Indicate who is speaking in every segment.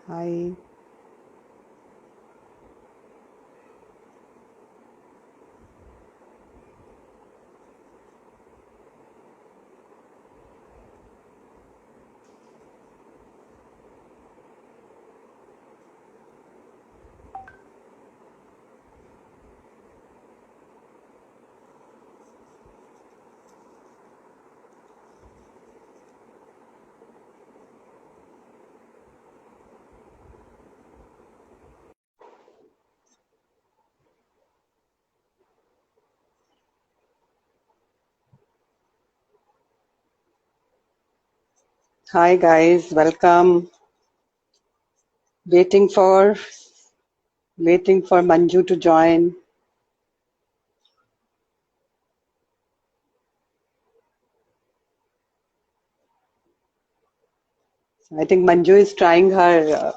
Speaker 1: Hi. Hi guys, welcome. Waiting for waiting for Manju to join. I think Manju is trying her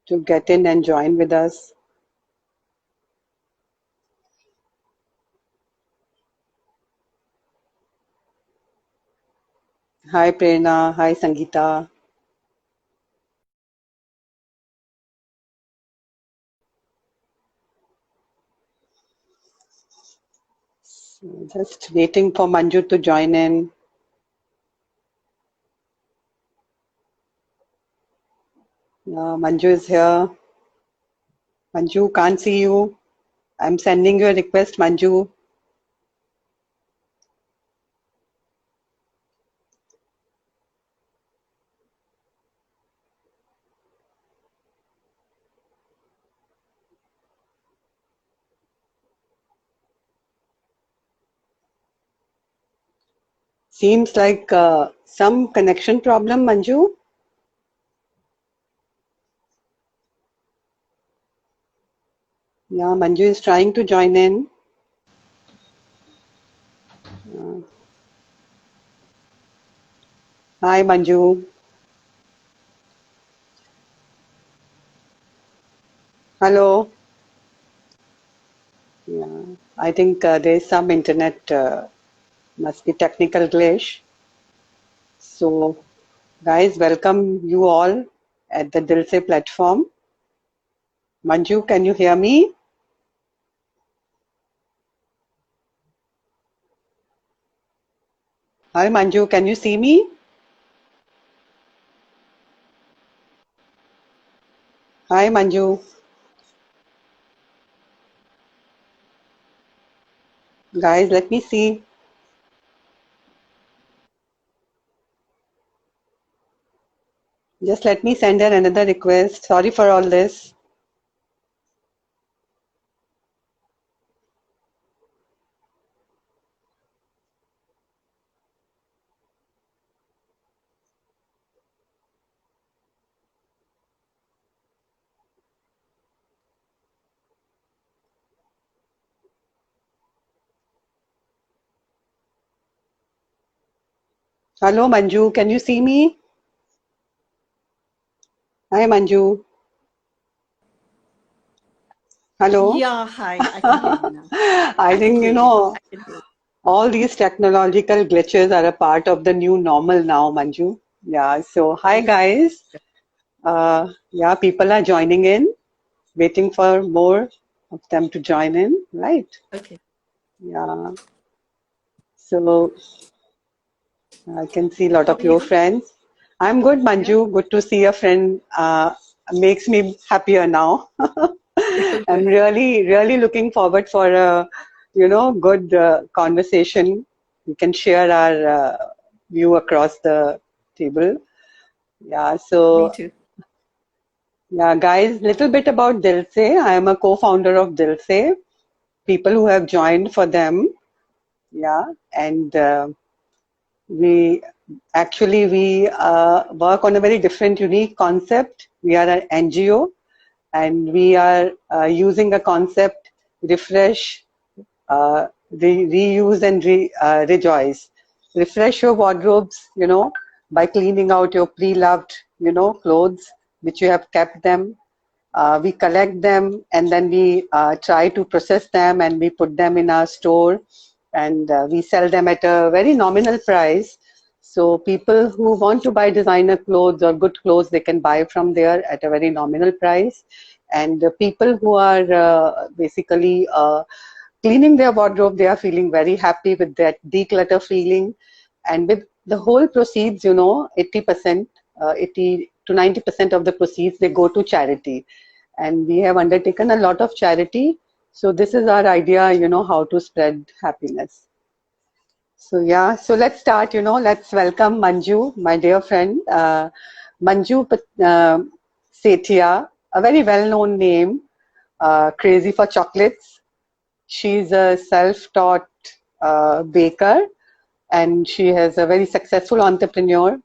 Speaker 1: to get in and join with us. Hi Prerna, hi Sangeeta. Just waiting for Manju to join in. Manju is here. Manju, can't see you. I'm sending you a request, Manju. Seems like some connection problem, Manju. Yeah, Manju is trying to join in. Hi Manju. Hello. Yeah, I think there's some internet, must be technical glitch. So, guys, welcome you all at the Dil Se platform. Manju, can you hear me? Hi, Manju, can you see me? Hi, Manju. Guys, let me see. Just let me send her another request. Sorry for all this. Hello, Manju, can you see me? Hi, Manju. Hello.
Speaker 2: Yeah, hi. I can hear you now.
Speaker 1: I
Speaker 2: I can
Speaker 1: think,
Speaker 2: hear
Speaker 1: you
Speaker 2: you.
Speaker 1: know,
Speaker 2: I can hear you.
Speaker 1: all these technological glitches are a part of the new normal now, Manju. Yeah, so hi,
Speaker 2: Yeah.
Speaker 1: guys. Yeah, people are joining in, waiting for more of them to join in, right?
Speaker 2: Okay.
Speaker 1: Yeah. So I can see a lot
Speaker 2: How
Speaker 1: of
Speaker 2: are
Speaker 1: your
Speaker 2: you?
Speaker 1: friends. I'm good,
Speaker 2: Yeah.
Speaker 1: Manju. Good to see a friend. Makes me happier now. I'm
Speaker 2: Good.
Speaker 1: really, really looking forward for a, good conversation. We can share our view across the table. Yeah.
Speaker 2: Me
Speaker 1: So
Speaker 2: too.
Speaker 1: yeah, guys, little bit about Dilse. I am a co-founder of Dilse. People who have joined for them. Yeah, and we work on a very different, unique concept. We are an NGO, and we are using a concept: refresh, reuse, and rejoice. Refresh your wardrobes, by cleaning out your pre-loved, clothes which you have kept them. We collect them and then we try to process them and we put them in our store and we sell them at a very nominal price. So people who want to buy designer clothes or good clothes, they can buy from there at a very nominal price. And the people who are basically cleaning their wardrobe, they are feeling very happy with that declutter feeling. And with the whole proceeds, 80%, 80 to 90% of the proceeds, they go to charity. And we have undertaken a lot of charity. So this is our idea, how to spread happiness. So yeah, so let's start, let's welcome Manju, my dear friend. Manju Sethia, a very well-known name, crazy for chocolates. She's a self-taught baker, and she has a very successful entrepreneur,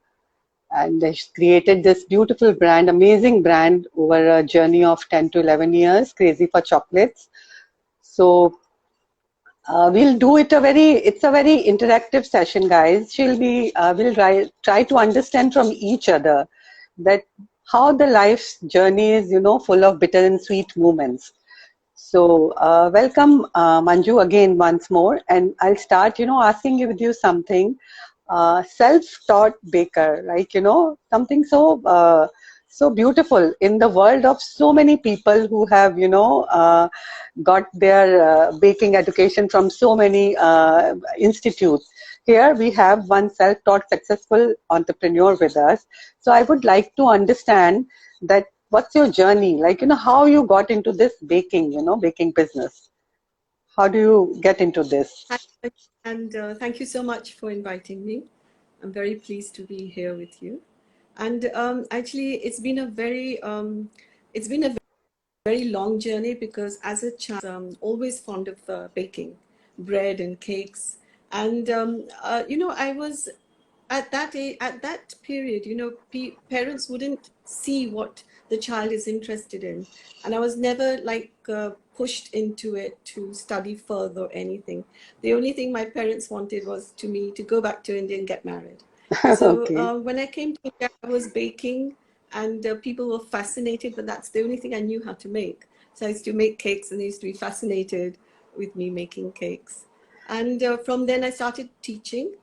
Speaker 1: and she's created this beautiful brand, amazing brand over a journey of 10 to 11 years, Crazy for Chocolates. So we'll do it it's a very interactive session, guys. We'll try to understand from each other that how the life's journey is, full of bitter and sweet moments. So welcome, Manju, again once more, and I'll start, asking you with you something. Self-taught baker, like, something so beautiful in the world of so many people who have, got their baking education from so many institutes. Here we have one self-taught successful entrepreneur with us. So I would like to understand that what's your journey? Like, how you got into this baking business? How do you get into this?
Speaker 2: Hi, and thank you so much for inviting me. I'm very pleased to be here with you. And actually, it's been a very long journey because as a child, always fond of baking, bread and cakes. And I was at that period, parents wouldn't see what the child is interested in, and I was never like pushed into it to study further or anything. The only thing my parents wanted was to me to go back to India and get married. So
Speaker 1: Okay.
Speaker 2: when I came to India, I was baking, and people were fascinated, but that's the only thing I knew how to make. So I used to make cakes, and they used to be fascinated with me making cakes. And from then I started teaching,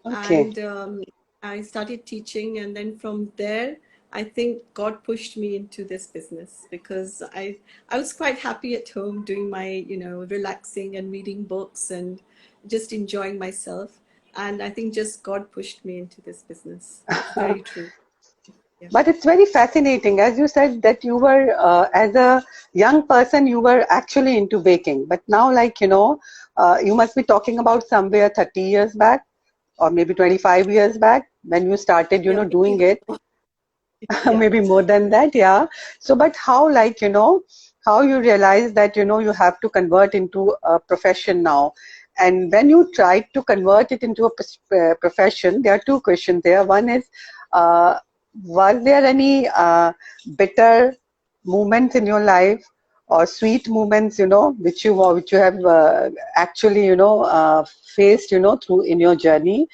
Speaker 1: Okay.
Speaker 2: and I started teaching, and then from there I think God pushed me into this business because I was quite happy at home doing my relaxing and reading books and just enjoying myself, and I think just God pushed me into this business. It's very true. Yeah.
Speaker 1: But it's very fascinating, as you said, that you were, as a young person, you were actually into baking. But now, like, you must be talking about somewhere 30 years back or maybe 25 years back when you started,
Speaker 2: Yeah,
Speaker 1: doing it.
Speaker 2: yeah.
Speaker 1: Maybe more than that, yeah. So, but how, like, how you realize that, you have to convert into a profession now. And when you tried to convert it into a profession, there are two questions there. One is, uh, was there any bitter moments in your life or sweet moments, which you have actually, faced, through in your journey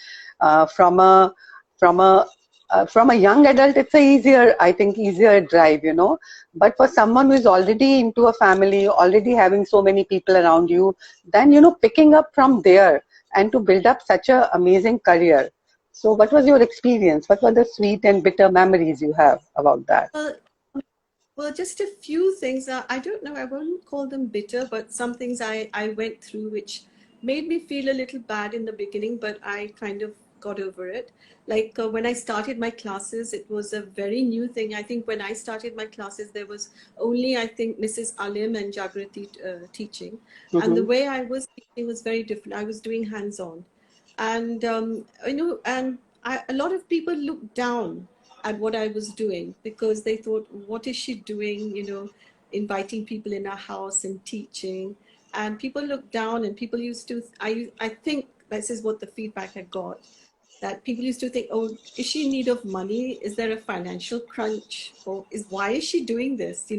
Speaker 1: from a from a young adult, it's a easier, I think, easier drive, But for someone who is already into a family, already having so many people around you, then, picking up from there and to build up such an amazing career. So what was your experience? What were the sweet and bitter memories you have about that?
Speaker 2: Well, Well, just a few things. I don't know, I won't call them bitter, but some things I went through which made me feel a little bad in the beginning, but I kind of got over it. Like when I started my classes, it was a very new thing. I think when I started my classes, there was only, I think, Mrs. Alim and Jagrati teaching. And the
Speaker 1: Mm-hmm.
Speaker 2: way I was teaching was very different. I was doing hands-on. And, a lot of people looked down at what I was doing because they thought, what is she doing? Inviting people in our house and teaching. And people looked down, and people used to, I think this is what the feedback I got, that people used to think, oh, is she in need of money? Is there a financial crunch? Or why is she doing this?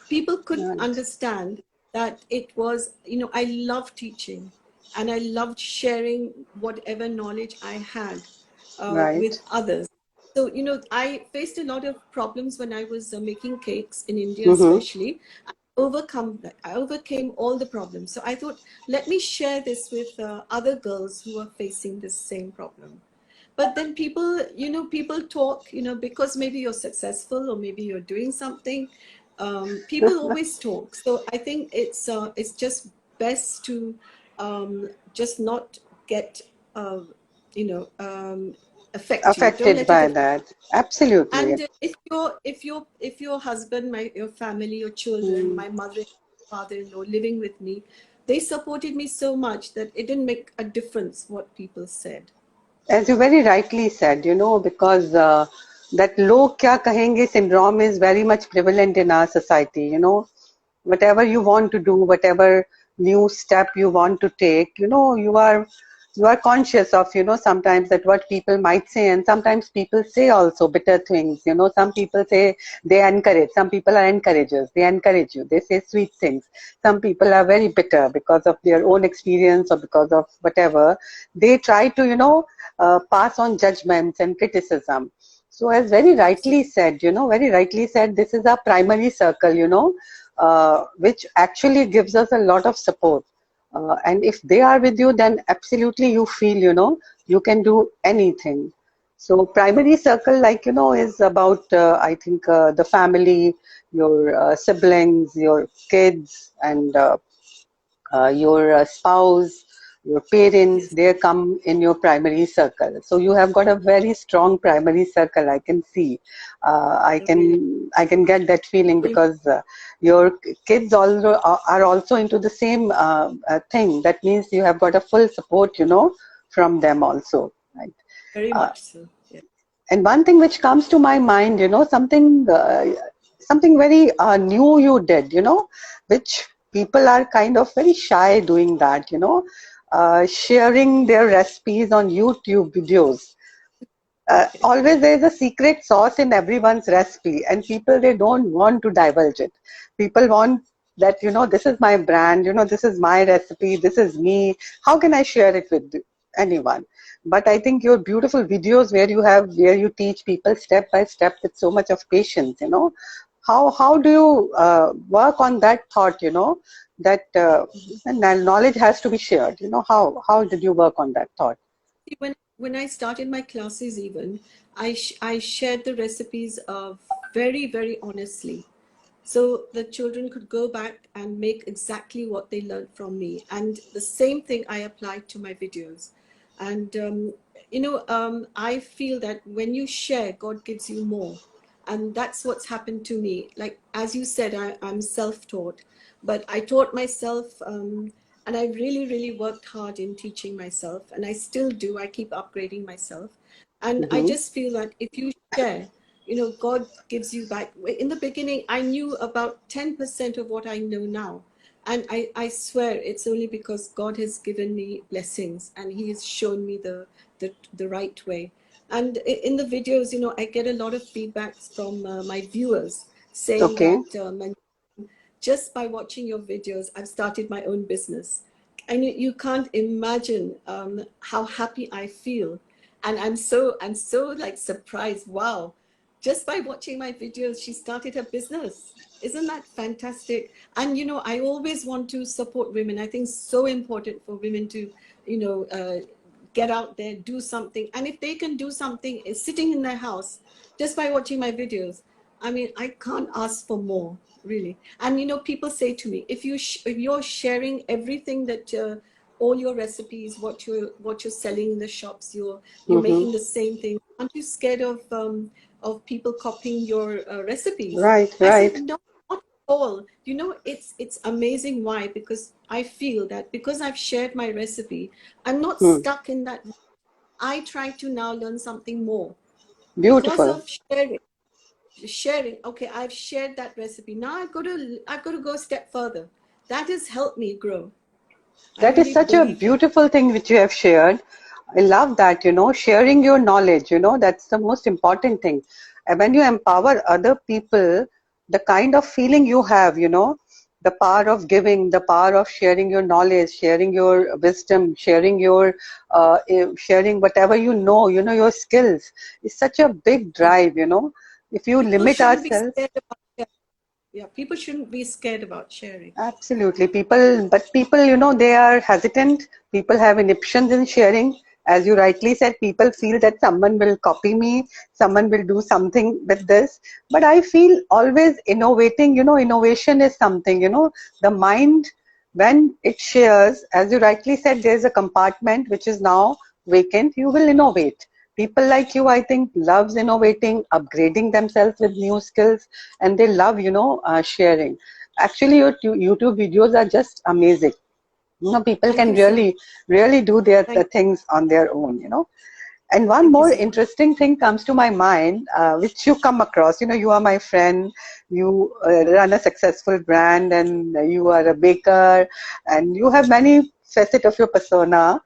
Speaker 2: People couldn't
Speaker 1: Right.
Speaker 2: understand that it was, I love teaching, and I loved sharing whatever knowledge I had with
Speaker 1: Right.
Speaker 2: others. So, I faced a lot of problems when I was making cakes in India,
Speaker 1: Mm-hmm.
Speaker 2: especially. Overcome that. I overcame all the problems. So I thought, let me share this with other girls who are facing this same problem. But then people, people talk, because maybe you're successful or maybe you're doing something. People always talk. So I think it's just best to just not get, uh, you know, um, affect you. Don't
Speaker 1: Affected
Speaker 2: let it
Speaker 1: by
Speaker 2: affect.
Speaker 1: that. Absolutely.
Speaker 2: And if your husband, your family, your children,
Speaker 1: Hmm.
Speaker 2: my mother, father-in-law living with me, they supported me so much that it didn't make a difference what people said.
Speaker 1: As you very rightly said, because that log kya kahenge syndrome is very much prevalent in our society, whatever you want to do, whatever new step you want to take, you are conscious of, sometimes that what people might say, and sometimes people say also bitter things, some people say they encourage, some people are encouragers, they encourage you, they say sweet things. Some people are very bitter because of their own experience or because of whatever. They try to, pass on judgments and criticism. So as very rightly
Speaker 2: Absolutely.
Speaker 1: said, very rightly said, this is our primary circle, which actually gives us a lot of support. And if they are with you, then absolutely you feel, you can do anything. So primary circle, like, is about, I think, the family, your siblings, your kids, and your spouse, your parents,
Speaker 2: Yes.
Speaker 1: they come in your primary circle. So you have got a very strong primary circle. I can see. I
Speaker 2: Really.
Speaker 1: can get that feeling
Speaker 2: Very,
Speaker 1: because your kids also are also into the same thing. That means you have got a full support, from them also. Right.
Speaker 2: very
Speaker 1: Uh,
Speaker 2: much so. Yeah.
Speaker 1: and one thing which comes to my mind, something very new you did, which people are kind of very shy doing that, sharing their recipes on YouTube videos. Always there is a secret sauce in everyone's recipe, and people, they don't want to divulge it. People want that, this is my brand, this is my recipe, this is me. How can I share it with anyone? But I think your beautiful videos where you teach people step by step with so much of patience, how do you work on that thought, that knowledge has to be shared, how did you work on that thought?
Speaker 2: See, when I started my classes, even I shared the recipes very, very honestly, so the children could go back and make exactly what they learned from me. And the same thing I applied to my videos. And I feel that when you share, God gives you more. And that's what's happened to me. Like, as you said, I'm self-taught, but I taught myself, and I really, really worked hard in teaching myself, and I still do. I keep upgrading myself. And I
Speaker 1: Mm-hmm.
Speaker 2: just feel that if you share, God gives you back. In the beginning, I knew about 10% of what I know now. And I swear it's only because God has given me blessings and He has shown me the right way. And in the videos, I get a lot of feedbacks from my viewers saying
Speaker 1: Okay.
Speaker 2: that just by watching your videos, I've started my own business. And you can't imagine how happy I feel. And I'm so like surprised. Wow. Just by watching my videos, she started her business. Isn't that fantastic? And I always want to support women. I think it's so important for women to, get out there, do something. And if they can do something sitting in their house just by watching my videos, I mean, I can't ask for more, really. And people say to me, if you're sharing everything that all your recipes, what you're selling in the shops, you're
Speaker 1: Mm-hmm.
Speaker 2: making the same thing. Aren't you scared of people copying your recipes?
Speaker 1: Right,
Speaker 2: I said,
Speaker 1: right.
Speaker 2: no, not at all. It's amazing. Why? Because I feel that because I've shared my recipe, I'm not
Speaker 1: Hmm.
Speaker 2: stuck in that. I try to now learn something more because
Speaker 1: Beautiful.
Speaker 2: of sharing. Okay, I've shared that recipe. Now I've got to go a step further. That has helped me grow. I
Speaker 1: That is
Speaker 2: really
Speaker 1: such a
Speaker 2: believe that.
Speaker 1: beautiful thing which you have shared. I love that, sharing your knowledge, that's the most important thing. And when you empower other people, the kind of feeling you have, the power of giving, the power of sharing your knowledge, sharing your wisdom, sharing whatever your skills is such a big
Speaker 2: Yeah.
Speaker 1: drive, If you
Speaker 2: People
Speaker 1: limit
Speaker 2: shouldn't be
Speaker 1: ourselves.
Speaker 2: scared about sharing. Yeah, people shouldn't be scared about sharing.
Speaker 1: Absolutely. People, they are hesitant. People have inhibitions in sharing. as you rightly said, people feel that someone will copy me, someone will do something with this. But I feel always innovating, innovation is something, the mind, when it shares, as you rightly said, there's a compartment which is now vacant, you will innovate. People like you, I think, loves innovating, upgrading themselves with new skills, and they love, sharing. Actually, your YouTube videos are just amazing. People
Speaker 2: Thank
Speaker 1: can
Speaker 2: you so much.
Speaker 1: really do their
Speaker 2: Thank
Speaker 1: things on their own. And one
Speaker 2: thank you
Speaker 1: more
Speaker 2: so much.
Speaker 1: interesting thing comes to my mind, which you come across. You are my friend. You run a successful brand, and you are a baker, and you have many facets of your persona.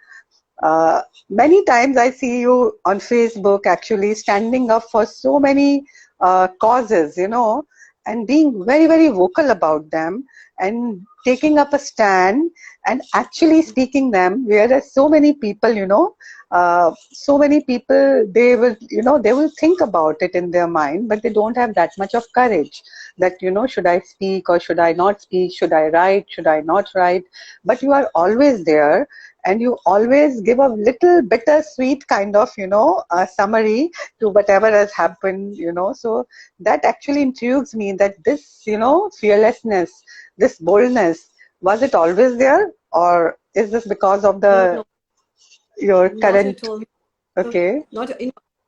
Speaker 1: Many times I see you on Facebook actually standing up for so many causes, and being very, very vocal about them and taking up a stand and actually speaking them, whereas so many people, they will think about it in their mind, but they don't have that much of courage that, should I speak or should I not speak? Should I write? Should I not write? But you are always there, and you always give a little bittersweet kind of, summary to whatever has happened, so that actually intrigues me, that this, fearlessness, this boldness, was it always there, or is this because of
Speaker 2: No,
Speaker 1: the
Speaker 2: no,
Speaker 1: your
Speaker 2: not
Speaker 1: current?
Speaker 2: at all. No,
Speaker 1: Okay.
Speaker 2: not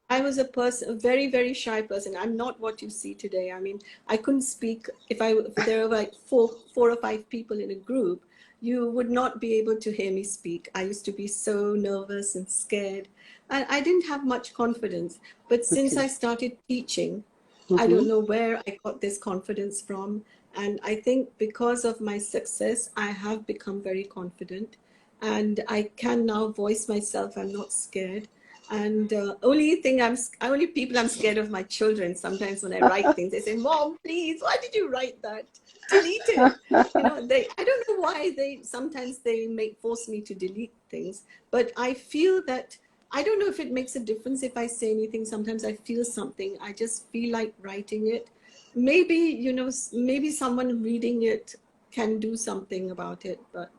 Speaker 2: I was a person, a very, very shy person. I'm not what you see today. I mean, I couldn't speak if there were like four or five people in a group. You would not be able to hear me speak. I used to be so nervous and scared, and I didn't have much confidence. But since
Speaker 1: Okay.
Speaker 2: I started teaching, I
Speaker 1: Mm-hmm.
Speaker 2: don't know where I got this confidence from. And I think because of my success, I have become very confident, and I can now voice myself. I'm not scared. And only people I'm scared of my children. Sometimes when I write things, they say, "Mom, please, why did you write that? Delete it." I don't know why sometimes they force me to delete things, but I feel that I don't know if it makes a difference if I say anything. Sometimes I feel something. I just feel like writing it. Maybe, maybe someone reading it can do something about it, but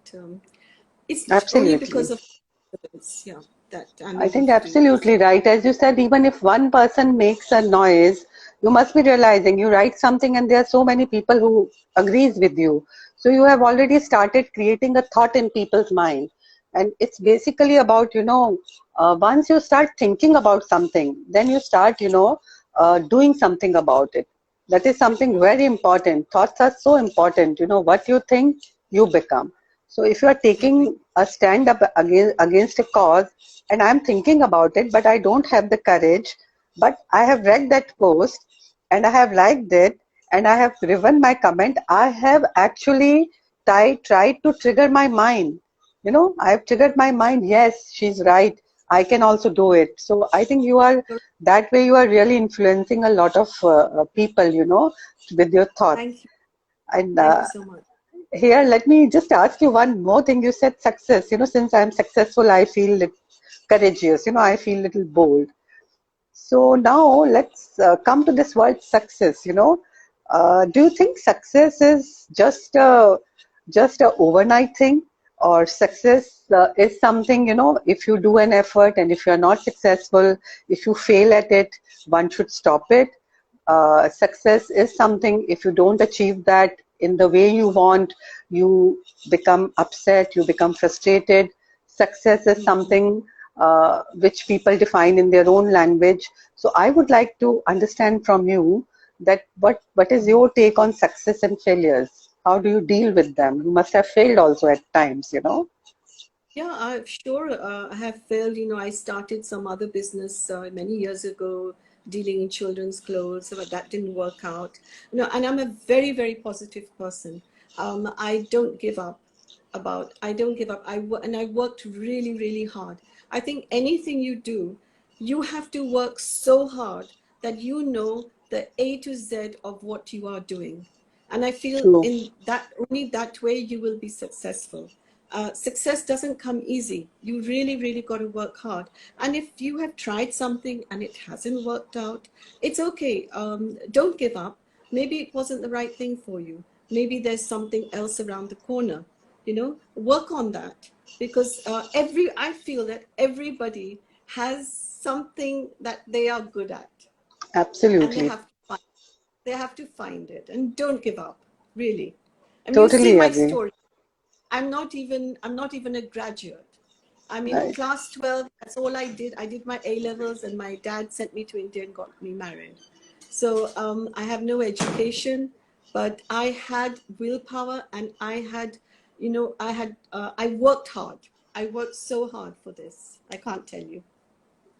Speaker 2: it's only
Speaker 1: Absolutely.
Speaker 2: because of confidence, yeah, that I'm
Speaker 1: I
Speaker 2: able
Speaker 1: think
Speaker 2: to do this.
Speaker 1: absolutely right. As you said, even if one person makes a noise, you must be realizing you write something and there are so many people who agrees with you. So you have already started creating a thought in people's mind. And it's basically about, once you start thinking about something, then you start, doing something about it. That is something very important. Thoughts are so important. What you think, you become. So if you are
Speaker 2: Agree.
Speaker 1: taking a stand up against a cause, and I'm thinking about it, but I don't have the courage, but I have read that post and I have liked it and I have given my comment, I have actually tried to trigger my mind. I've triggered my mind. Yes, she's right. I can also do it. So I think that way you are really influencing a lot of people, with your thoughts.
Speaker 2: Thank you.
Speaker 1: And
Speaker 2: Thank you so much.
Speaker 1: here, let me just ask you one more thing. You said success. Since I'm successful, I feel courageous. I feel a little bold. So now let's come to this word success. Do you think success is just a overnight thing, or success is something, if you do an effort and if you're not successful, if you fail at it, one should stop it? Success is something, if you don't achieve that in the way you want, you become upset, you become frustrated. Success is something which people define in their own language. So I would like to understand from you that what is your take on success and failures? How do you deal with them? You must have failed also at times.
Speaker 2: Yeah, I'm sure I have failed. I started some other business many years ago dealing in children's clothes, but that didn't work out. And I'm a very, very positive person. I don't give up I don't give up. And I worked really, really hard. I think anything you do, you have to work so hard that you know the A to Z of what you are doing. And I feel
Speaker 1: True.
Speaker 2: in that only that way you will be successful. Success doesn't come easy. You really, really got to work hard. And if you have tried something and it hasn't worked out, it's okay. Don't give up. Maybe it wasn't the right thing for you. Maybe there's something else around the corner. Work on that. because I feel that everybody has something that they are good at, and
Speaker 1: Absolutely.
Speaker 2: they have to find it, and don't give up, really. I mean, you see
Speaker 1: Totally
Speaker 2: my
Speaker 1: agree.
Speaker 2: story. I'm not even a graduate. I'm,
Speaker 1: Right.
Speaker 2: class 12. That's all I did. I did my A levels, and my dad sent me to India and got me married. So I have no education, but I had willpower, and I worked hard. I worked so hard for this. I can't tell you.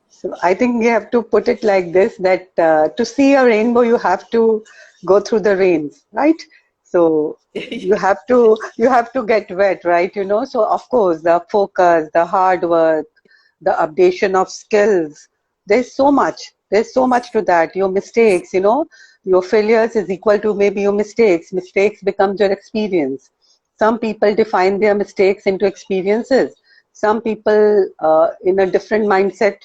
Speaker 1: So I think we have to put it like this, that to see a rainbow, you have to go through the rains, right? So you have to get wet, right? So of course, the focus, the hard work, the updation of skills, there's so much. There's so much to that. Your mistakes, your failures is equal to maybe your mistakes. Mistakes becomes your experience. Some people define their mistakes into experiences. Some people in a different mindset,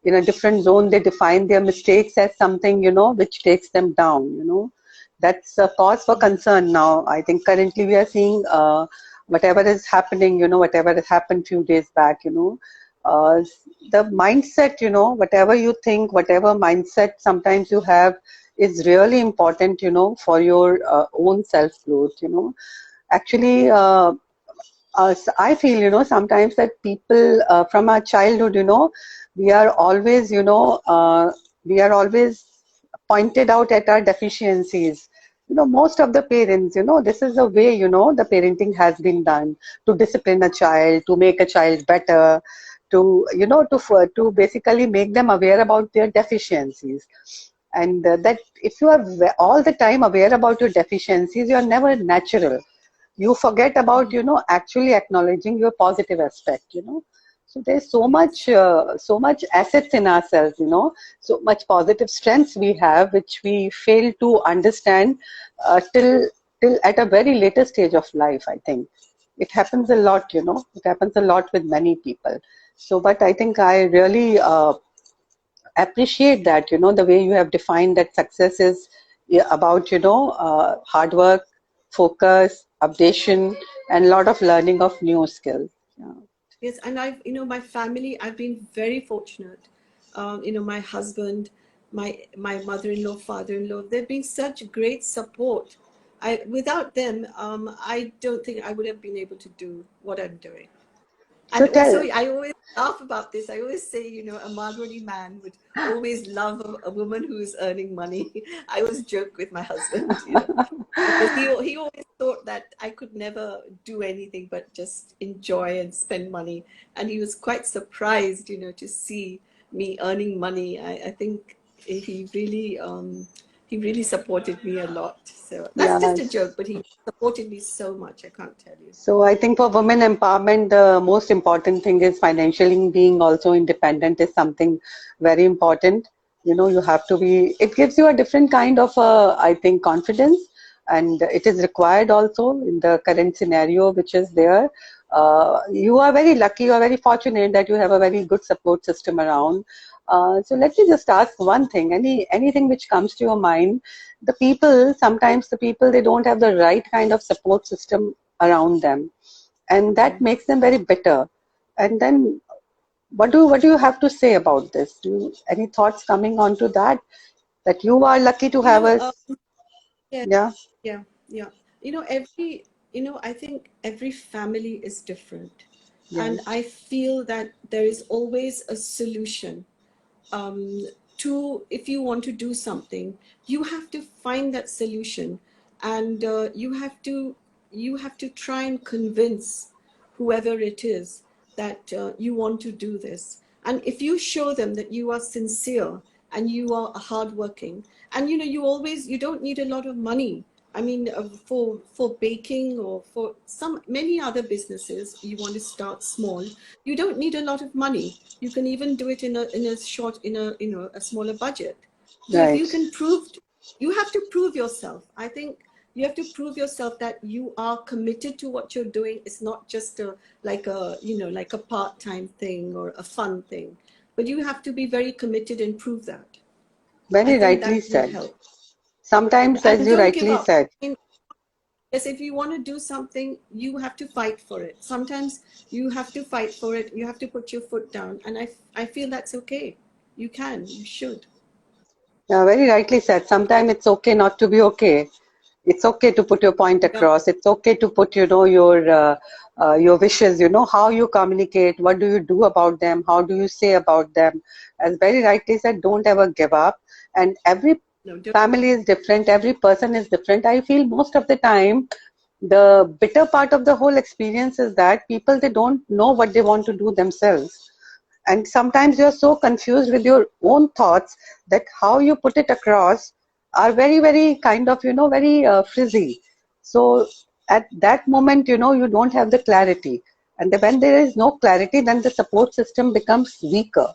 Speaker 1: in a different zone, they define their mistakes as something, which takes them down. That's a cause for concern now. I think currently we are seeing whatever is happening, whatever has happened few days back, uh, the mindset, whatever you think, whatever mindset sometimes you have is really important, for your own self growth, actually. I feel, sometimes that people from our childhood, we are always, we are always pointed out at our deficiencies. Most of the parents, this is the way, the parenting has been done to discipline a child, to make a child better, to, to basically make them aware about their deficiencies. And that if you are all the time aware about your deficiencies, you are never natural. You forget about actually acknowledging your positive aspect. So there's
Speaker 2: Yes.
Speaker 1: so much assets in ourselves, so much positive strengths we have, which we fail to understand till at a very later stage of life. I think it happens a lot, it happens a lot with many people. So but I think I really appreciate that, the way you have defined that success is, yeah, about, hard work, focus, updation, and a lot of learning of new skills. Yeah.
Speaker 2: Yes, and my family, I've been very fortunate. My husband, my mother-in-law, father-in-law, they've been such great support. Without them, I don't think I would have been able to do what I'm doing.
Speaker 1: So
Speaker 2: And also,
Speaker 1: tell,
Speaker 2: I always laugh about this. I always say, a Marwari man would always love a woman who is earning money. I always joke with my husband, because he always thought that I could never do anything but just enjoy and spend money. And he was quite surprised, to see me earning money. I think he really supported me a lot. So that's just a
Speaker 1: yes.
Speaker 2: joke, but he supported me so much. I can't tell you.
Speaker 1: So I think for women empowerment, the most important thing is financially being also independent is something very important. You have to be, it gives you a different kind of, I think, confidence, and it is required also in the current scenario, which is there. You are very lucky, you are very fortunate that you have a very good support system around. So let me just ask one thing, anything which comes to your mind. Sometimes the people, they don't have the right kind of support system around them, and that makes them very bitter. And then what do you have to say about this? Any thoughts coming onto that you are lucky to
Speaker 2: You
Speaker 1: have
Speaker 2: know,
Speaker 1: us?
Speaker 2: yeah,
Speaker 1: Yeah.
Speaker 2: yeah, yeah. I think every family is different. And
Speaker 1: Yes.
Speaker 2: I feel that there is always a solution, um, if you want to do something, you have to find that solution, and you have to try and convince whoever it is that you want to do this. And if you show them that you are sincere and you are hardworking, and you don't need a lot of money. I mean, for baking or for many other businesses, you want to start small. You don't need a lot of money. You can even do it in a smaller budget. So if you
Speaker 1: Right.
Speaker 2: can you have to prove yourself. I think you have to prove yourself that you are committed to what you're doing. It's not just like a part-time thing or a fun thing, but you have to be very committed and prove that. I
Speaker 1: Very
Speaker 2: think
Speaker 1: rightly
Speaker 2: that would
Speaker 1: said.
Speaker 2: help.
Speaker 1: Sometimes, as
Speaker 2: And
Speaker 1: you
Speaker 2: don't give
Speaker 1: rightly
Speaker 2: up.
Speaker 1: said.
Speaker 2: Yes, if you want to do something, you have to fight for it. Sometimes you have to fight for it. You have to put your foot down. And I feel that's okay. You can, you should.
Speaker 1: Yeah, very rightly said. Sometimes it's okay not to be okay. It's okay to put your point
Speaker 2: Yeah.
Speaker 1: across. It's okay to put, your wishes. How you communicate. What do you do about them? How do you say about them? As very rightly said, don't ever give up. And every
Speaker 2: No, don't.
Speaker 1: family is different. Every person is different. I feel most of the time, the bitter part of the whole experience is that people they don't know what they want to do themselves, and sometimes you're so confused with your own thoughts that how you put it across are very very kind of very frizzy. So at that moment you don't have the clarity, and when there is no clarity then the support system becomes weaker.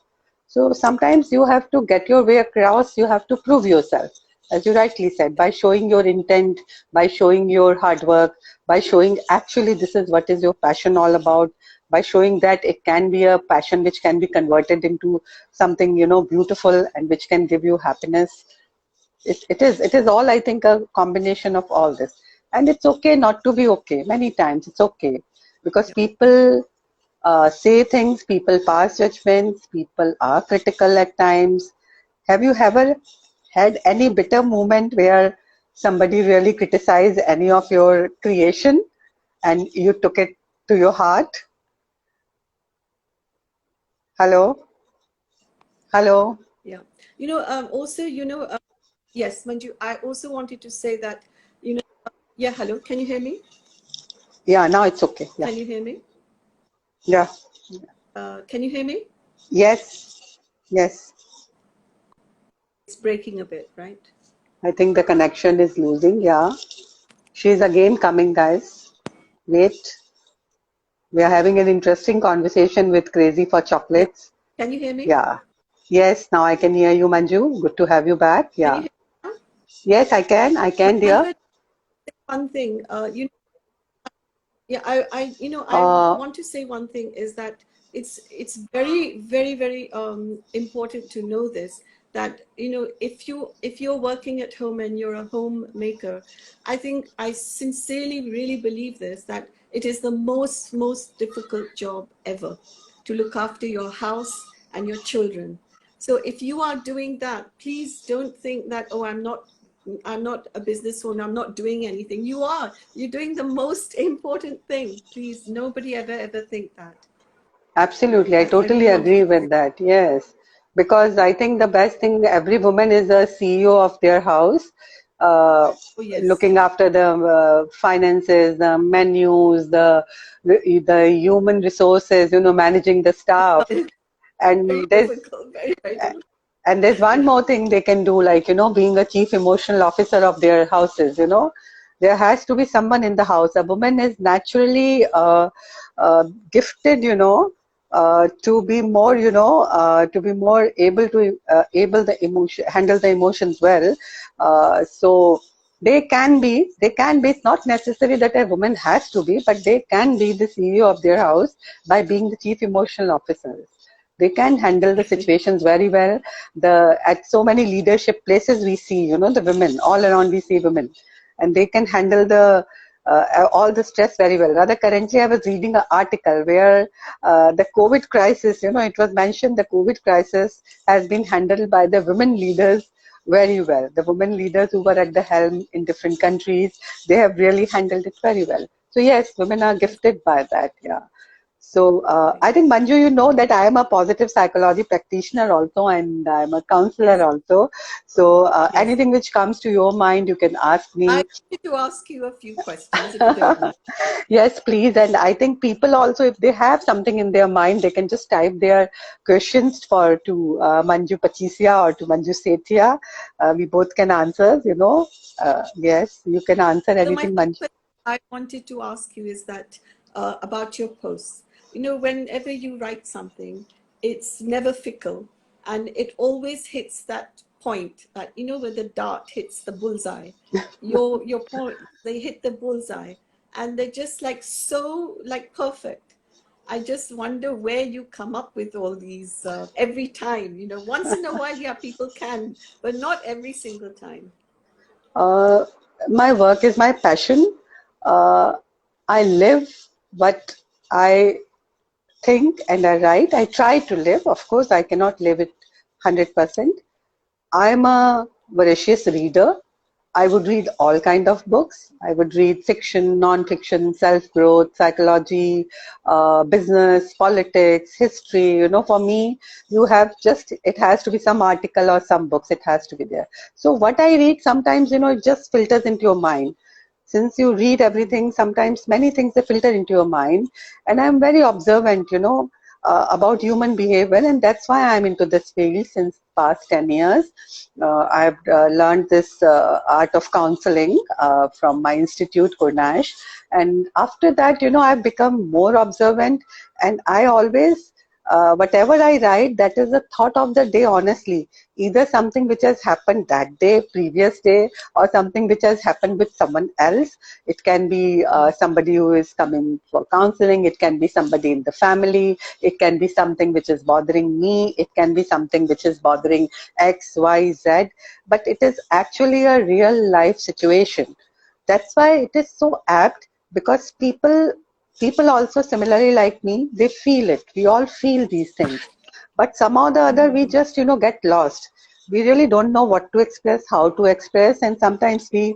Speaker 1: So sometimes you have to get your way across, you have to prove yourself, as you rightly said, by showing your intent, by showing your hard work, by showing actually this is what is your passion all about, by showing that it can be a passion which can be converted into something beautiful and which can give you happiness. It is all, I think, a combination of all this. And it's okay not to be okay. Many times it's okay, because
Speaker 2: Yeah.
Speaker 1: people say things, people pass judgments, people are critical at times. Have you ever had any bitter moment where somebody really criticized any of your creation and you took it to your heart? Hello? Hello?
Speaker 2: Yeah. Also, yes, Manju, I also wanted to say that, yeah, hello, can you hear me?
Speaker 1: Yeah, now it's okay. Yeah.
Speaker 2: Can you hear me?
Speaker 1: Yeah.
Speaker 2: Can you hear me?
Speaker 1: Yes. Yes.
Speaker 2: It's breaking a bit, right?
Speaker 1: I think the connection is losing. Yeah. She's again coming, guys. Wait. We are having an interesting conversation with Crazy for
Speaker 2: Yeah.
Speaker 1: Chocolates.
Speaker 2: Can you hear me?
Speaker 1: Yeah. Yes, now I can hear you, Manju. Good to have you back.
Speaker 2: Can you
Speaker 1: Yeah.
Speaker 2: hear me now?
Speaker 1: Yes, I can. I can,
Speaker 2: I
Speaker 1: dear.
Speaker 2: heard one thing. Yeah, I
Speaker 1: Uh,
Speaker 2: want to say one thing is that it's very, very, very important to know this, that if you're working at home and you're a homemaker, I think I sincerely really believe this, that it is the most difficult job ever to look after your house and your children. So if you are doing that, please don't think that, oh, I'm not a business owner, I'm not doing anything. You are. You're doing the most important thing. Please, nobody ever think that.
Speaker 1: Absolutely. I
Speaker 2: I
Speaker 1: totally
Speaker 2: really wanted
Speaker 1: agree
Speaker 2: to say.
Speaker 1: with that. Yes. Because I think the best thing, every woman is a CEO of their house, uh,
Speaker 2: Oh, yes.
Speaker 1: looking after the finances, the menus, the human resources, managing the staff.
Speaker 2: Very
Speaker 1: And
Speaker 2: difficult, very, very difficult.
Speaker 1: there's one
Speaker 2: Yeah.
Speaker 1: more thing they can do, like, being a chief emotional officer of their houses. There has to be someone in the house. A woman is naturally gifted, to be more able to handle the emotions well. So they can be. It's not necessary that a woman has to be, but they can be the CEO of their house by being the chief emotional officer. They can handle the situations very well. The At so many leadership places we see, the women all around, we see women, and they can handle the all the stress very well. Rather, currently I was reading an article where the COVID crisis, it was mentioned the COVID crisis has been handled by the women leaders very well. The women leaders who were at the helm in different countries, they have really handled it very well. So yes, women are
Speaker 2: Yes.
Speaker 1: gifted by that. Yeah. So
Speaker 2: Right.
Speaker 1: I think, Manju, you know that I am a positive psychology practitioner also, and I'm a counselor
Speaker 2: Yes.
Speaker 1: also. So
Speaker 2: Yes.
Speaker 1: anything which comes to your mind, you can ask
Speaker 2: I
Speaker 1: me.
Speaker 2: wanted to ask you a few questions, if you don't mind.
Speaker 1: Yes, please. And I think people also, if they have something in their mind, they can just type their questions to Manju Pachisia or to Manju Sethia. We both can answer, yes, you can answer
Speaker 2: So my
Speaker 1: anything,
Speaker 2: first
Speaker 1: Manju.
Speaker 2: question I wanted to ask you is that about your posts. Whenever you write something, it's never fickle, and it always hits that point that where the dart hits the bullseye. Your point, they hit the bullseye, and they're just like so like perfect. I just wonder where you come up with all these every time. Once in a while, yeah, people can, but not every single time.
Speaker 1: Uh, my work is my passion. Uh, I live what I think and I write. I try to live. Of course, I cannot live it 100%. I'm a voracious reader. I would read all kind of books. I would read fiction, non-fiction, self-growth, psychology, business, politics, history. You know, for me, you have just, it has to be some article or some books. It has to be there. So what I read sometimes, you know, it just filters into your mind. Since you read everything, sometimes many things they filter into your mind. And I'm very observant, you know, about human behavior, and that's why I'm into this field since past 10 years. I've learned this art of counseling from my institute, Kurnash. And after that, you know, I've become more observant, and I always, whatever I write, that is a thought of the day, honestly. Either something which has happened that day, previous day, or something which has happened with someone else. It can be somebody who is coming for counseling. It can be somebody in the family. It can be something which is bothering me. It can be something which is bothering X, Y, Z. But it is actually a real life situation. That's why it is so apt, because people also similarly like me, they feel it. We all feel these things. But somehow or the other, we just, you know, get lost. We really don't know what to express, how to express, and sometimes we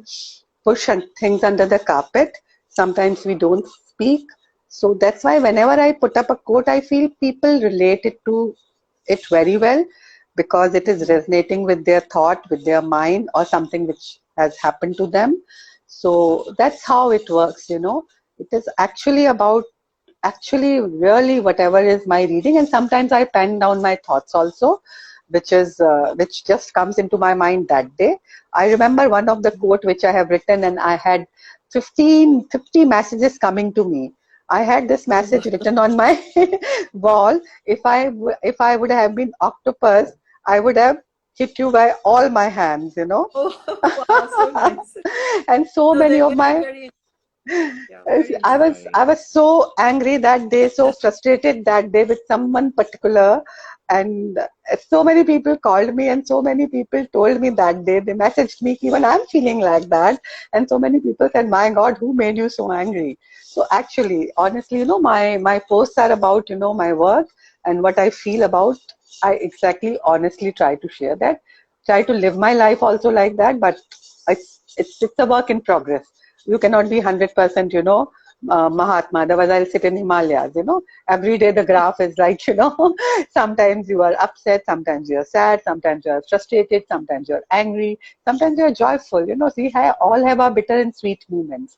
Speaker 1: push things under the carpet. Sometimes we don't speak. So that's why whenever I put up a quote, I feel people relate it to it very well, because it is resonating with their thought, with their mind, or something which has happened to them. So that's how it works, you know. It is actually about, actually really whatever is my reading, and sometimes I pen down my thoughts also, which just comes into my mind that day. I remember one of the quote which I have written, and I had 50 messages coming to me. I had this
Speaker 2: Oh,
Speaker 1: message written on my wall. If I would have been octopus, I would have hit you by all my hands, you know.
Speaker 2: oh, wow, so nice.
Speaker 1: And so
Speaker 2: No,
Speaker 1: many
Speaker 2: they're
Speaker 1: of
Speaker 2: very,
Speaker 1: my,
Speaker 2: very, yeah, very
Speaker 1: I
Speaker 2: inspiring.
Speaker 1: was so angry that day, so frustrated that day with someone particular, and so many people called me, and so many people told me that day. They messaged me, even I'm feeling like that, and so many people said, "My God, who made you so angry?" So actually, honestly, you know, my posts are about, you know, my work and what I feel about. I exactly, honestly try to share that, try to live my life also like that, but it's a work in progress. You cannot be 100%, you know, Mahatma. Otherwise, I'll sit in Himalayas. You know, every day the graph is like, you know, sometimes you are upset, sometimes you are sad, sometimes you are frustrated, sometimes you are angry, sometimes you are joyful. You know, so all have our bitter and sweet moments.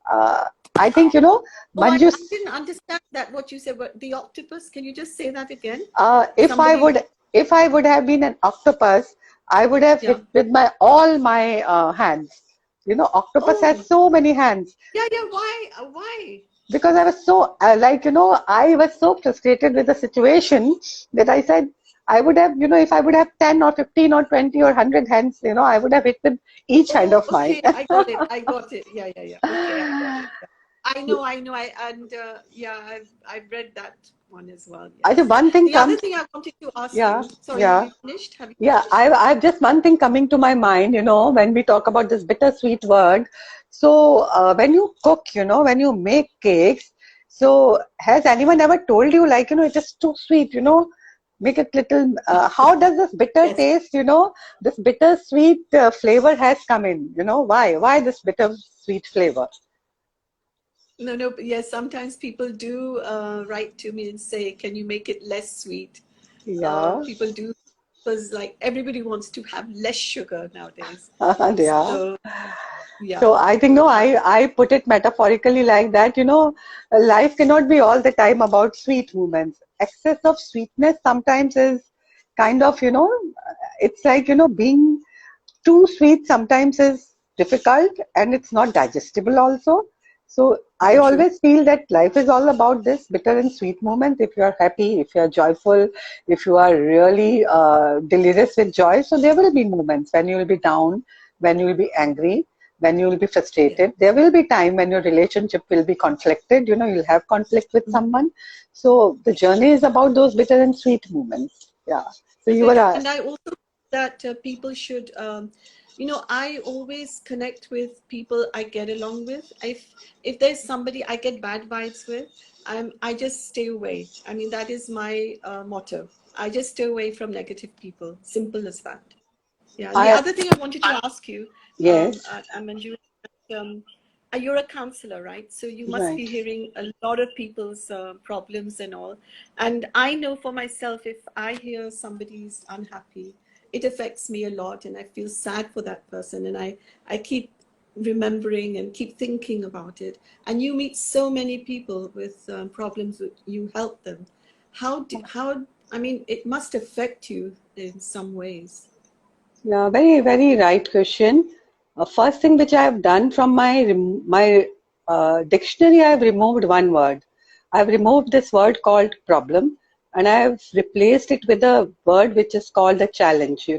Speaker 1: Uh, I think, you know,
Speaker 2: Oh, I
Speaker 1: Manju,
Speaker 2: didn't understand that what you said, but the octopus, can you just say that again?
Speaker 1: uh, if I
Speaker 2: Somebody,
Speaker 1: would, if I would have been an octopus, I would have
Speaker 2: yeah.
Speaker 1: hit with my all my hands. You know, octopus has
Speaker 2: Oh,
Speaker 1: so many hands.
Speaker 2: yeah, yeah. Why? Why?
Speaker 1: Because I was so, like, you know, I was so frustrated with the situation that I said, I would have, you know, if I would have 10 or 15 or 20 or 100 hands, you know, I would have hit with each hand
Speaker 2: Oh,
Speaker 1: of mine.
Speaker 2: okay. I got it. I got it. Yeah, yeah, yeah. Okay, I got it. Yeah. I know, I know. And yeah, I've read that one as well.
Speaker 1: I think
Speaker 2: Yes.
Speaker 1: one thing
Speaker 2: The other
Speaker 1: comes,
Speaker 2: thing I wanted to ask
Speaker 1: yeah,
Speaker 2: you, sorry, have
Speaker 1: yeah.
Speaker 2: you finished? Have you
Speaker 1: Yeah,
Speaker 2: finished?
Speaker 1: I've just one thing coming to my mind, you know, when we talk about this bittersweet word. So, when you cook, you know, when you make cakes, so has anyone ever told you, like, you know, it is too sweet, you know, make it little, how does this bitter
Speaker 2: Yes.
Speaker 1: taste, you know, this bittersweet flavor has come in, you know, why? Why this bittersweet flavor?
Speaker 2: No, no, but yes, sometimes people do write to me and say, can you make it less sweet?
Speaker 1: Yeah,
Speaker 2: People do, because like everybody wants to have less sugar nowadays.
Speaker 1: yeah.
Speaker 2: So, yeah.
Speaker 1: So I think, no, I put it metaphorically like that, you know, life cannot be all the time about sweet moments. Excess of sweetness sometimes is kind of, you know, it's like, you know, being too sweet sometimes is difficult, and it's not digestible also. So I
Speaker 2: True.
Speaker 1: always feel that life is all about this bitter and sweet moments. If you are happy, if you are joyful, if you are really delirious with joy, so there will be moments when you will be down, when you will be angry, when you will be
Speaker 2: Yeah.
Speaker 1: frustrated. There will be time when your relationship will be conflicted. You know, you'll have conflict with someone. So the journey is about those bitter and sweet moments. Yeah. So you were
Speaker 2: And I also that people should you know, I always connect with people I get along with. If there's somebody I get bad vibes with, I just stay away. I mean, that is my motto. I just stay away from negative people. Simple as that. Yeah. And the
Speaker 1: I
Speaker 2: other thing I wanted to ask you,
Speaker 1: Yes,
Speaker 2: Manju, um, you're a counselor, right? So you must be
Speaker 1: right.
Speaker 2: hearing a lot of people's problems and all. And I know for myself, if I hear somebody's unhappy, it affects me a lot, and I feel sad for that person. And I keep remembering and keep thinking about it. And you meet so many people with problems, you help them. How, I mean, it must affect you in some ways.
Speaker 1: Yeah, very, very right question. First thing which I have done from my dictionary, I have removed one word. I have removed this word called problem, and I have replaced it with a word which is called a challenge.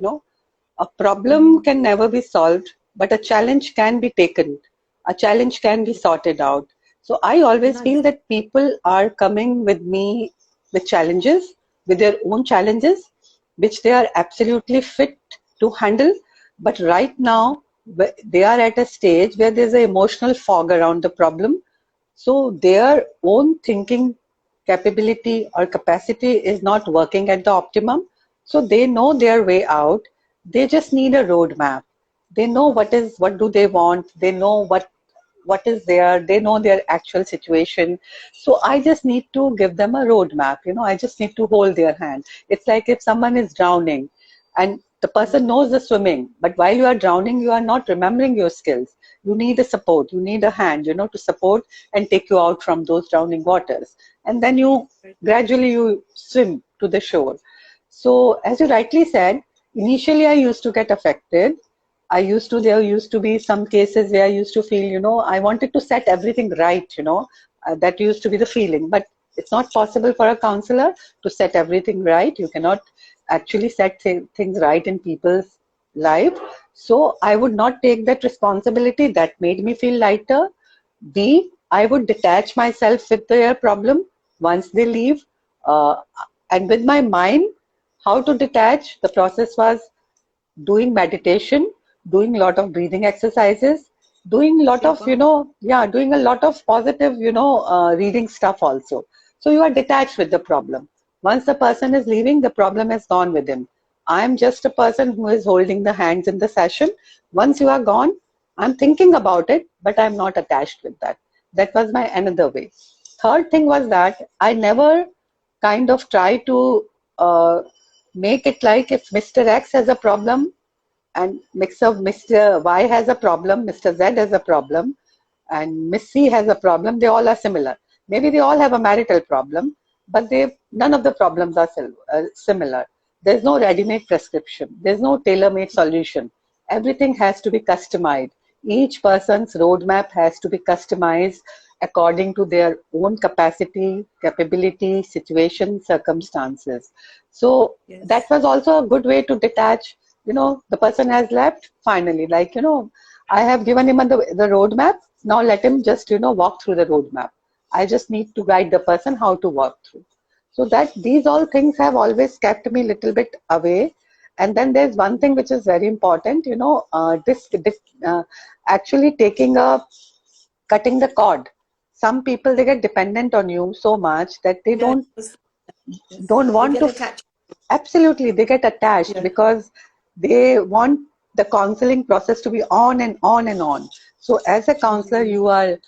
Speaker 1: A problem can never be solved, but a challenge can be taken. A challenge can be sorted out. So I always feel
Speaker 2: Nice.
Speaker 1: that people are coming with me with challenges, with their own challenges, which they are absolutely fit to handle. But right now, they are at a stage where there's an emotional fog around the problem. So their own thinking capability or capacity is not working at the optimum. So they know their way out. They just need a roadmap. They know what do they want. They know what is there. They know their actual situation. So I just need to give them a roadmap. I just need to hold their hand. It's like if someone is drowning and the person knows the swimming, but while you are drowning, you are not remembering your skills. You need a support. You need a hand, to support and take you out from those drowning waters. And then you gradually you swim to the shore. So as you rightly said, initially I used to get affected. There used to be some cases where I used to feel, I wanted to set everything right, that used to be the feeling. But it's not possible for a counselor to set everything right. You cannot actually set things right in people's life. So I would not take that responsibility. That made me feel lighter. B, I would detach myself with their problem once they leave. Uh, and with my mind, how to detach, the process was doing meditation, doing a lot of breathing exercises, doing a lot
Speaker 2: Oh,
Speaker 1: of,
Speaker 2: wow.
Speaker 1: doing a lot of positive, reading stuff also. So you are detached with the problem. Once the person is leaving, the problem is gone with him. I'm just a person who is holding the hands in the session. Once you are gone, I'm thinking about it, but I'm not attached with that. That was my another way. Third thing was that I never kind of try to make it like if Mr. X has a problem and mix of Mr. Y has a problem, Mr. Z has a problem, and Miss C has a problem, they all are similar. Maybe they all have a marital problem, but none of the problems are similar. There's no ready-made prescription. There's no tailor-made solution. Everything has to be customized. Each person's roadmap has to be customized according to their own capacity, capability, situation, circumstances. So that
Speaker 2: Yes.
Speaker 1: was also a good way to detach. The person has left finally, like, I have given him the roadmap. Now let him just, walk through the roadmap. I just need to guide the person how to walk through. So that these all things have always kept me a little bit away. And then there's one thing which is very important, actually cutting the cord. Some people, they get dependent on you so much that they
Speaker 2: Yeah, yes.
Speaker 1: don't
Speaker 2: They
Speaker 1: want
Speaker 2: get
Speaker 1: to.
Speaker 2: attached.
Speaker 1: Absolutely, they get attached
Speaker 2: Yeah.
Speaker 1: because they want the counseling process to be on and on and on. So as a counselor,
Speaker 2: Mm.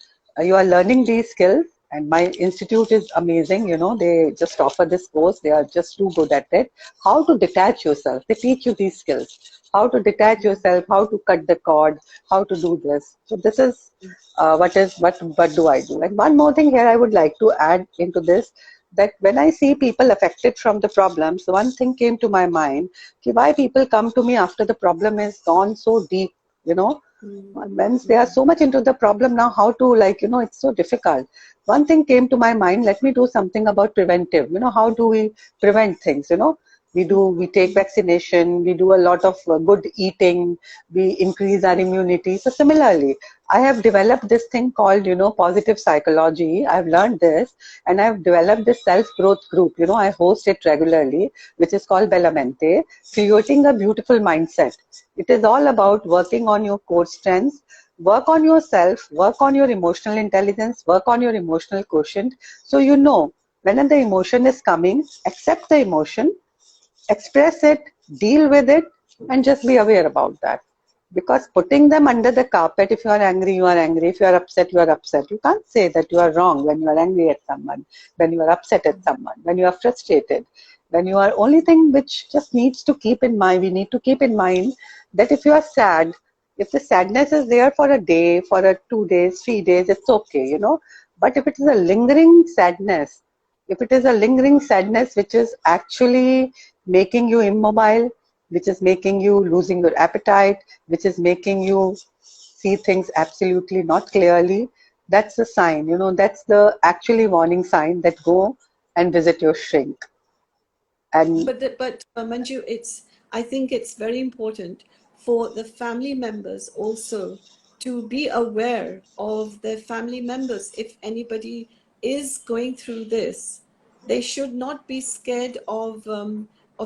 Speaker 1: you are learning these skills, and my institute is amazing. They just offer this course. They are just too good at it. How to detach yourself? They teach you these skills. How to detach yourself? How to cut the cord? How to do this? So this is what do I do? And one more thing here I would like to add into this, that when I see people affected from the problems, one thing came to my mind, why people come to me after the problem is gone so deep, you know,
Speaker 2: Mm.
Speaker 1: when they are so much into the problem now, how to, like, it's so difficult. One thing came to my mind, let me do something about preventive, how do we prevent things, We take vaccination, we do a lot of good eating, we increase our immunity. So similarly, I have developed this thing called, positive psychology. I've learned this, and I've developed this self-growth group. I host it regularly, which is called Bellamente, creating a beautiful mindset. It is all about working on your core strengths, work on yourself, work on your emotional intelligence, work on your emotional quotient. So when the emotion is coming, accept the emotion, express it, deal with it, and just be aware about that. Because putting them under the carpet, if you are angry, you are angry. If you are upset, you are upset. You can't say that you are wrong when you are angry at someone, when you are upset at someone, when you are frustrated, when you are only thing which just needs to keep in mind, we need to keep in mind that if you are sad, if the sadness is there for a day, for 2 days, 3 days, it's okay. But if it is a lingering sadness, if it is a lingering sadness which is actually making you immobile, which is making you losing your appetite, which is making you see things absolutely not clearly, that's the sign, that's the actually warning sign that go and visit your shrink. And
Speaker 2: But Manju, I think it's very important for the family members also to be aware of their family members. If anybody is going through this, they should not be scared of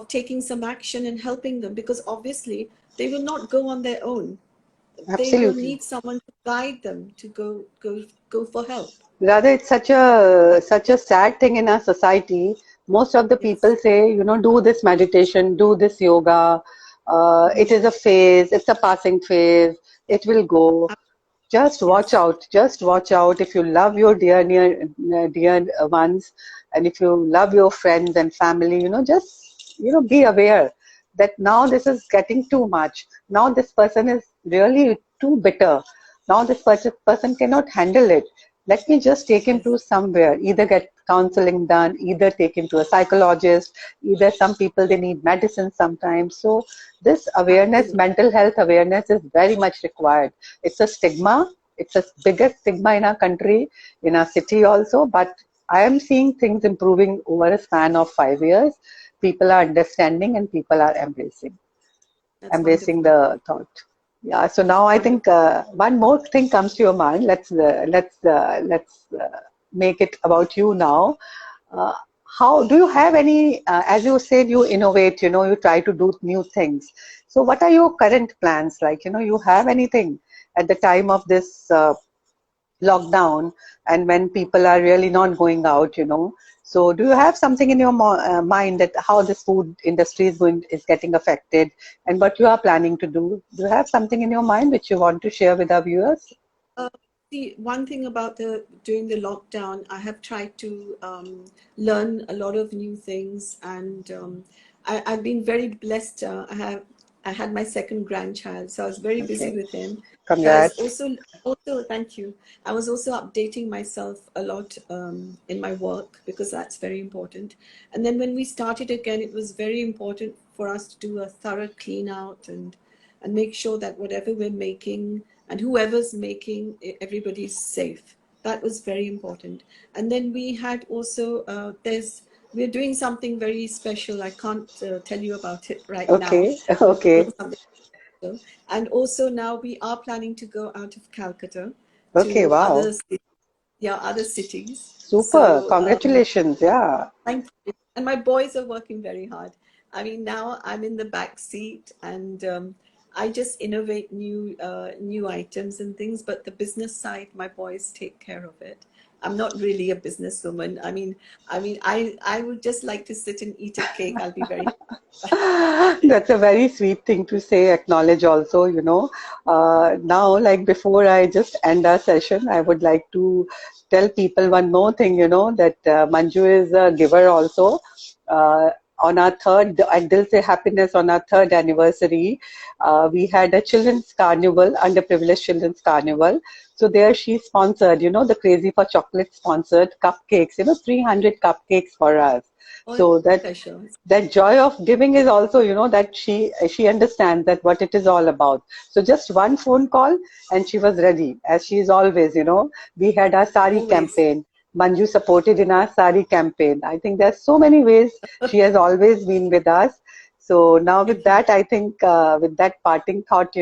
Speaker 2: taking some action and helping them, because obviously they will not go on their own. They will
Speaker 1: absolutely.
Speaker 2: need someone to guide them to go for help.
Speaker 1: Rather, it's such a sad thing in our society. Most of the people
Speaker 2: Yes.
Speaker 1: say, do this meditation, do this yoga.
Speaker 2: Mhm.
Speaker 1: It is a phase, it's a passing phase, it will go. Just watch
Speaker 2: Yes.
Speaker 1: out. Just watch out. If you love your dear ones, and if you love your friends and family, just be aware that now this is getting too much. Now this person is really too bitter. Now this person cannot handle it. Let me just take him
Speaker 2: Yes.
Speaker 1: to somewhere. Either get counseling done, either take him to a psychologist. Either some people they need medicine sometimes. So this awareness,
Speaker 2: Absolutely.
Speaker 1: mental health awareness, is very much required. It's a stigma. It's a biggest stigma in our country, in our city also. But I am seeing things improving over a span of 5 years. People are understanding and people are
Speaker 2: That's
Speaker 1: embracing
Speaker 2: wonderful.
Speaker 1: the thought. Yeah. So now I think
Speaker 2: Wonderful.
Speaker 1: one more thing comes to your mind. Let's make it about you now. Uh, how do you have any? As you said, you innovate. You try to do new things. So what are your current plans like? You have anything at the time of this lockdown, and when people are really not going out. So do you have something in your mind that how this food industry is getting affected, and what you are planning to do? Do you have something in your mind which you want to share with our viewers?
Speaker 2: Uh, See, one thing about during the lockdown, I have tried to learn a lot of new things, and I've been very blessed. I had my second grandchild, so I was very busy
Speaker 1: Okay,
Speaker 2: with him. So I was
Speaker 1: congrats.
Speaker 2: also thank you. I was also updating myself a lot in my work, because that's very important. And then when we started again, it was very important for us to do a thorough clean out and make sure that whatever we're making and whoever's making, everybody's safe. That was very important. And then we had also we're doing something very special. I can't tell you about it right now.
Speaker 1: Okay,
Speaker 2: We're doing
Speaker 1: okay,
Speaker 2: something special. And also now we are planning to go out of Calcutta
Speaker 1: okay,
Speaker 2: to
Speaker 1: wow,
Speaker 2: other cities.
Speaker 1: super,
Speaker 2: So
Speaker 1: congratulations, yeah.
Speaker 2: thank you. And my boys are working very hard. I mean, now I'm in the back seat, and I just innovate new items and things. But the business side, my boys take care of it. I'm not really a businesswoman. I would just like to sit and eat a cake. I'll be very
Speaker 1: That's a very sweet thing to say, acknowledge also. Now, like before I just end our session, I would like to tell people one more thing, that Manju is a giver also. Uh, on our at Dil Se Happiness, on our third anniversary, we had a children's carnival, underprivileged children's carnival. So there she sponsored, the Crazy for Chocolate sponsored cupcakes, 300 cupcakes for us.
Speaker 2: oh, it's
Speaker 1: So that
Speaker 2: special.
Speaker 1: that joy of giving is also, that she understands that what it is all about. So just one phone call and she was ready, as she is always. We had our sari
Speaker 2: Always.
Speaker 1: campaign. Manju supported in our sari campaign. I think there's so many ways she has always been with us. So now with that, I think with that parting thought,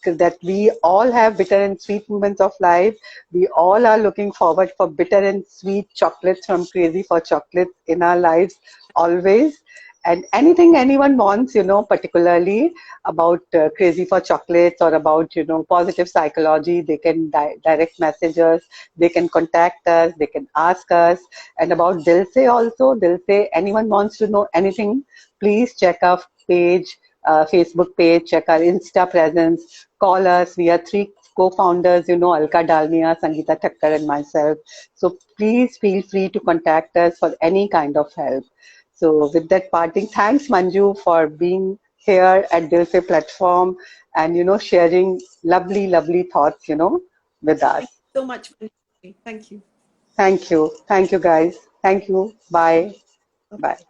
Speaker 1: that we all have bitter and sweet moments of life. We all are looking forward for bitter and sweet chocolates from Crazy for Chocolates in our lives always. And anything anyone wants, particularly about Crazy for Chocolates or about, positive psychology, they can direct messages, they can contact us, they can ask us. And about Dilse also, Dilse, anyone wants to know anything, please check our page, Facebook page, check our Insta presence, call us. We are three co-founders, Alka Dalmia, Sangeeta Thakkar and myself. So please feel free to contact us for any kind of help. So with that parting, thanks Manju for being here at Dilse platform and, sharing lovely, lovely thoughts, with us.
Speaker 2: Thank you so much. Thank you.
Speaker 1: Thank you. Thank you guys. Thank you. Bye.
Speaker 2: Bye-bye.
Speaker 1: Bye.